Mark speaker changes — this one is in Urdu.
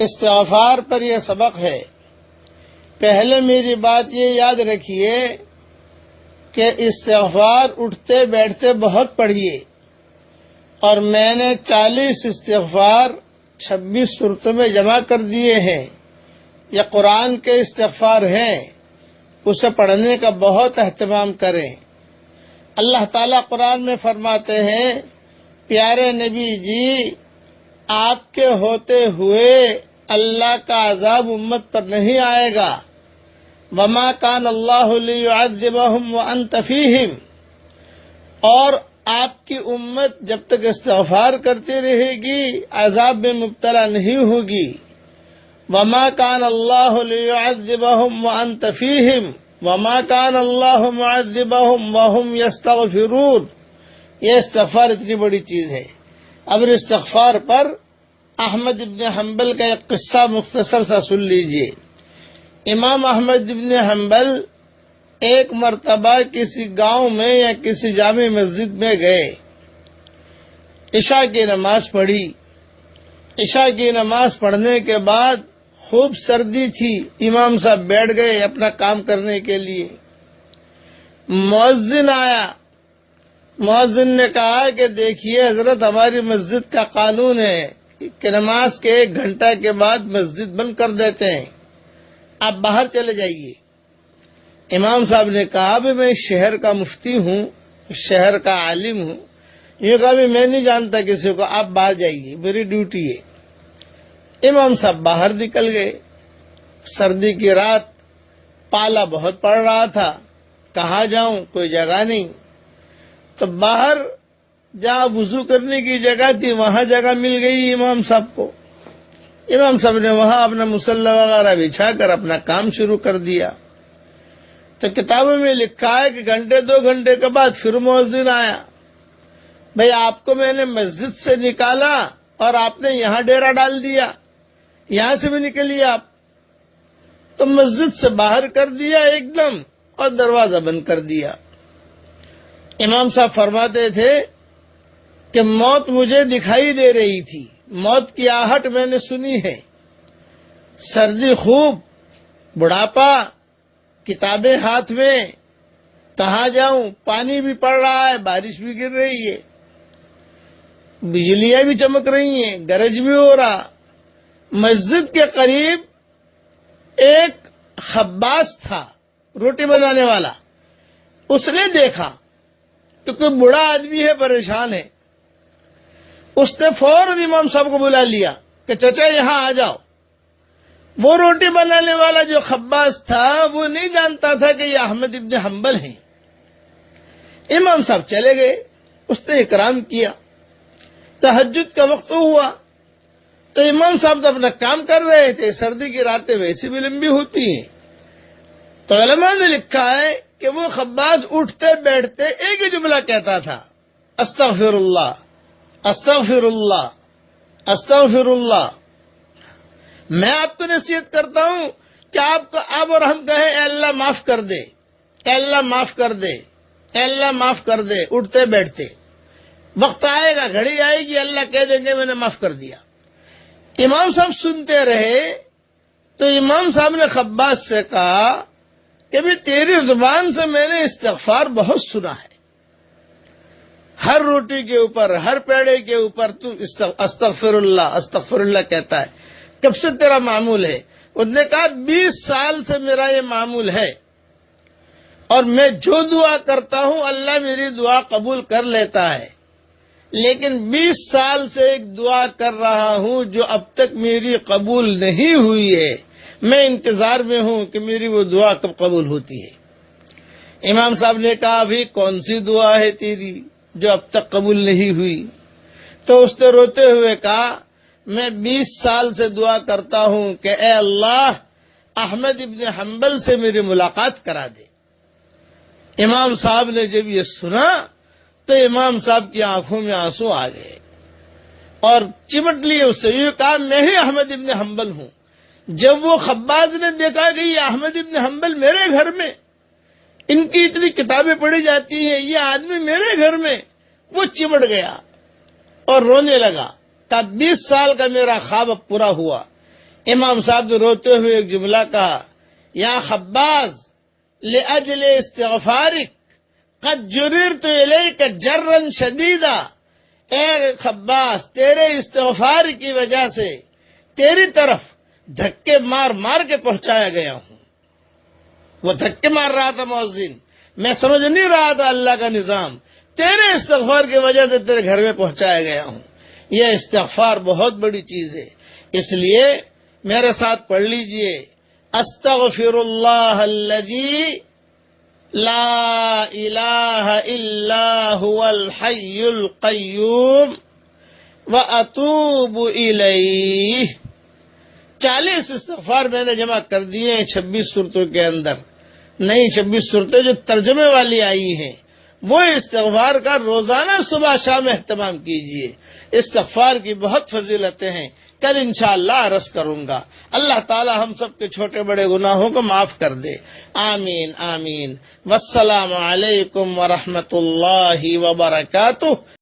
Speaker 1: استغفار پر یہ سبق ہے۔ پہلے میری بات یہ یاد رکھیے کہ استغفار اٹھتے بیٹھتے بہت پڑھیے، اور میں نے 40 استغفار 26 صورتوں میں جمع کر دیے ہیں۔ یہ قرآن کے استغفار ہیں، اسے پڑھنے کا بہت اہتمام کریں۔ اللہ تعالیٰ قرآن میں فرماتے ہیں، پیارے نبی جی، آپ کے ہوتے ہوئے اللہ کا عذاب امت پر نہیں آئے گا۔ وما کان اللہ لیعذبہم وانت فیہم، اور آپ کی امت جب تک استغفار کرتی رہے گی عذاب میں مبتلا نہیں ہوگی۔ وما کان اللہ لیعذبہم وانت فیہم وما کان اللہ معذبہم وہم یستغفرون۔ یہ استغفار اتنی بڑی چیز ہے۔ اب استغفار پر احمد ابن حنبل کا ایک قصہ مختصر سا سن لیجئے۔ امام احمد ابن حنبل ایک مرتبہ کسی گاؤں میں یا کسی جامع مسجد میں گئے، عشاء کی نماز پڑھی۔ عشاء کی نماز پڑھنے کے بعد خوب سردی تھی، امام صاحب بیٹھ گئے اپنا کام کرنے کے لیے۔ مؤذن آیا، مؤذن نے کہا کہ دیکھیے حضرت، ہماری مسجد کا قانون ہے کہ نماز کے 1 گھنٹہ کے بعد مسجد بند کر دیتے ہیں، آپ باہر چلے جائیے۔ امام صاحب نے کہا بھی میں شہر کا مفتی ہوں، شہر کا عالم ہوں، یہ کہا بھی میں نہیں جانتا کسی کو، آپ باہر جائیے، میری ڈیوٹی ہے۔ امام صاحب باہر نکل گئے۔ سردی کی رات، پالا بہت پڑ رہا تھا، کہاں جاؤں، کوئی جگہ نہیں۔ تو باہر جہاں وضو کرنے کی جگہ تھی وہاں جگہ مل گئی امام صاحب کو۔ امام صاحب نے وہاں اپنا مصلی وغیرہ بچھا کر اپنا کام شروع کر دیا۔ تو کتابوں میں لکھا ہے کہ 1-2 گھنٹے کے بعد پھر مؤذن آیا، بھئی آپ کو میں نے مسجد سے نکالا اور آپ نے یہاں ڈیرا ڈال دیا، یہاں سے بھی نکلیے آپ۔ تو مسجد سے باہر کر دیا ایک دم اور دروازہ بند کر دیا۔ امام صاحب فرماتے تھے کہ موت مجھے دکھائی دے رہی تھی، موت کی آہٹ میں نے سنی ہے، سردی خوب، بڑھاپا، کتابیں ہاتھ میں، کہاں جاؤں، پانی بھی پڑ رہا ہے، بارش بھی گر رہی ہے، بجلیاں بھی چمک رہی ہیں، گرج بھی ہو رہا۔ مسجد کے قریب ایک خباز تھا، روٹی بنانے والا، اس نے دیکھا کہ کوئی بوڑھا آدمی ہے، پریشان ہے۔ اس نے فوراً امام صاحب کو بلا لیا کہ چچا یہاں آ جاؤ۔ وہ روٹی بنانے والا جو خباز تھا وہ نہیں جانتا تھا کہ یہ احمد ابن حنبل ہیں۔ امام صاحب چلے گئے، اس نے اکرام کیا۔ تہجد کا وقت ہوا تو امام صاحب تو اپنا کام کر رہے تھے، سردی کی راتیں ویسی بھی لمبی ہوتی ہیں۔ تو علماء نے لکھا ہے کہ وہ خباز اٹھتے بیٹھتے ایک ہی جملہ کہتا تھا، استغفر اللہ، استغفر اللہ، استغفر اللہ۔ میں آپ کو نصیحت کرتا ہوں کہ آپ اور ہم کہیں اے اللہ معاف کر دے، اے اللہ معاف کر دے، اے اللہ معاف کر دے، اٹھتے بیٹھتے۔ وقت آئے گا، گھڑی آئے گی، اللہ کہہ دیں گے میں نے معاف کر دیا۔ امام صاحب سنتے رہے تو امام صاحب نے خباز سے کہا کہ بھی تیری زبان سے میں نے استغفار بہت سنا ہے، ہر روٹی کے اوپر، ہر پیڑے کے اوپر تو استغفر اللہ، استغفر اللہ کہتا ہے، کب سے تیرا معمول ہے؟ اس نے کہا 20 سال سے میرا یہ معمول ہے، اور میں جو دعا کرتا ہوں اللہ میری دعا قبول کر لیتا ہے، لیکن 20 سال سے ایک دعا کر رہا ہوں جو اب تک میری قبول نہیں ہوئی ہے، میں انتظار میں ہوں کہ میری وہ دعا کب قبول ہوتی ہے۔ امام صاحب نے کہا ابھی کون سی دعا ہے تیری جو اب تک قبول نہیں ہوئی؟ تو اس نے روتے ہوئے کہا میں 20 سال سے دعا کرتا ہوں کہ اے اللہ احمد ابن حنبل سے میری ملاقات کرا دے۔ امام صاحب نے جب یہ سنا تو امام صاحب کی آنکھوں میں آنسو آ گئے اور چمٹ لیے اس سے، یہ کہا میں ہی احمد ابن حنبل ہوں۔ جب وہ خباز نے دیکھا کہ یہ احمد ابن حنبل میرے گھر میں، ان کی اتنی کتابیں پڑھی جاتی ہیں، یہ آدمی میرے گھر میں، وہ چمٹ گیا اور رونے لگا۔ کہا 20 سال کا میرا خواب اب پورا ہوا، امام صاحب نے روتے ہوئے ایک جملہ کہا، یا خباز لأجل استغفارک قد جررت الیک جرا شدیدا، اے خباز تیرے استغفار کی وجہ سے تیری طرف دھکے مار مار کے پہنچایا گیا ہوں۔ وہ دھکے مار رہا تھا مؤذن، میں سمجھ نہیں رہا تھا اللہ کا نظام، تیرے استغفار کی وجہ سے تیرے گھر میں پہنچایا گیا ہوں۔ یہ استغفار بہت بڑی چیز ہے، اس لیے میرے ساتھ پڑھ لیجئے، استغفر اللہ الذی لا الہ الا هو الحی القیوم واتوب الیہ۔ 40 استغفار میں نے جمع کر دیے ہیں 26 صورتوں کے اندر، نئی 26 صورتیں جو ترجمے والی آئی ہیں، وہ استغفار کا روزانہ صبح شام اہتمام کیجئے۔ استغفار کی بہت فضیلتیں ہیں، کل انشاءاللہ عرض کروں گا۔ اللہ تعالی ہم سب کے چھوٹے بڑے گناہوں کو معاف کر دے، آمین آمین۔ والسلام علیکم ورحمۃ اللہ وبرکاتہ۔